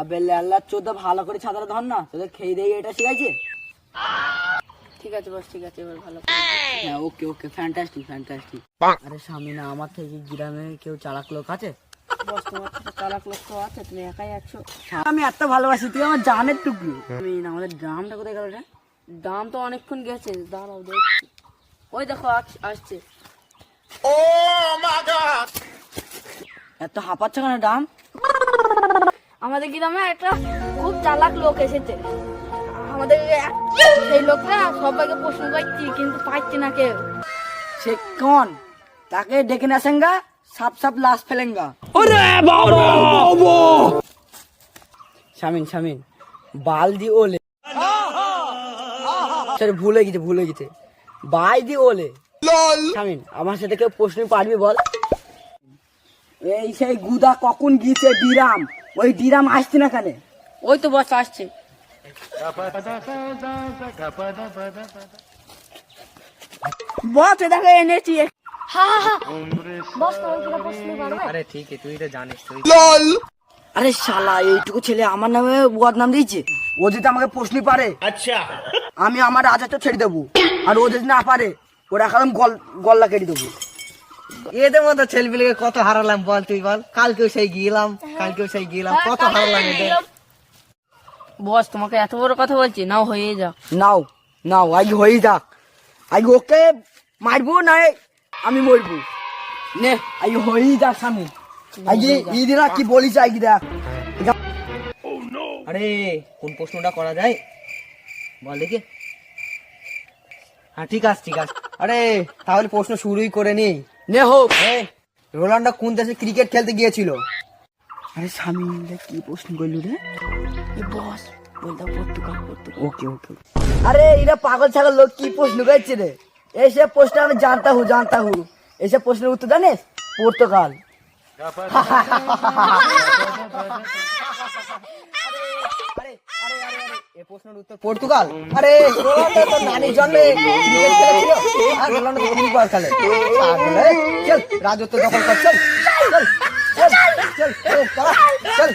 আবে ল্যাল্লার চোদা ভালো করে ছাতাটা ধর না, তোদের খেয়ে দিয়ে এটা শিখাইছে। ঠিক আছে বস, ঠিক আছে, এবার ভালো। হ্যাঁ ওকে ওকে, ফ্যান্টাস্টিক ফ্যান্টাস্টিক। আরে স্বামী না, আমার থেকে গ্রামে কেউ চালাক লোক আছে? বস তোমার সাথে চালাক লোক তো আছে, তুমি একাই আছো। আমি এত ভালোবাসি, তুই আমার জানের টুকরো। আমি না, আমাদের গ্রামটা কোথায় গেল রে? দাম তো অনেকক্ষণ গেছে, দাঁড়াও দেখছি। ওই দেখো আসছে। এত হাঁপাচ্ছে কেন ডাম? আমাদের গ্রামে একটা খুব চালাক লোক এসেছে। আমাদের সেই লোকটা সবাইকে প্রশ্ন করছি, কিন্তু পাচ্ছি না কেউ। সে কোন? তাকে ডেকে না সেঙ্গা, সাপ সাপ লাশ ফেলেঙ্গা। শামিন শামিন, বালদি ওলে, সরি ভুলে গেছে, বাইদি ওলে। শামিন, আমার সাথে কেউ প্রশ্ন পারবি বল? এই সেই গুদা কখন গিয়েছে ডিরাম, ওই ডিরাম আসছে না কেন? ওই তো বস আসছে। বস দেখো এনেছি। বস তোমার কি প্রশ্ন পারবে? अरे ठीक है, तू ही तो जानिस तू। আরে শালা, এইটুকু ছেলে আমার নামে বদনাম দিয়েছে। ও যদি আমাকে প্রশ্ন পারে, আচ্ছা, আমি আমার রাজাটা ছেড়ে দেবো। আর ও যদি না পারে, ওরা এখন গল্লা কেটে দেবো। এদের মতো ছেলেপিলেকে কত হারালাম বল, তুই বল। কালকেও সেই গিয়েলাম কত হারালাম এদের। বস তোমাকে এত বড় কথা বলছি, নাও হয়ে যাও। নাও নাও, আজ হয়ে যাক। আজ ওকে মারবো না আমি মরবো। নে আজ হয়েই যাক স্বামী। আজ ইদিরা কি বলিস আজ দেখ। আরে কোন প্রশ্নটা করা যায় বল দেখি। হ্যাঁ ঠিক আছে। আরে তাহলে প্রশ্ন শুরুই করে নি। নে হোক। রোনাল্ডো কোন দেশে ক্রিকেট খেলতে গিয়েছিল? আরে স্বামী কি প্রশ্ন করলু রে? বস বলতে পর্তুগাল। ওকে ওকে। আরে এরা পাগল ছাগল লোক কি প্রশ্ন করছে রে? এইসব প্রশ্ন আমি জানতা হু। এইসব প্রশ্নের উত্তর জানিস? পর্তুগাল। এই প্রশ্নের উত্তর পর্তুগাল। আরে রোনাল্ডো তো নানি জন্মে ক্রিকেট খেলেছিল, আর রোনাল্ডো তো ফুটবল খেলে। চল রাজত্ব দখল কর, চল চল চল চল চল চল।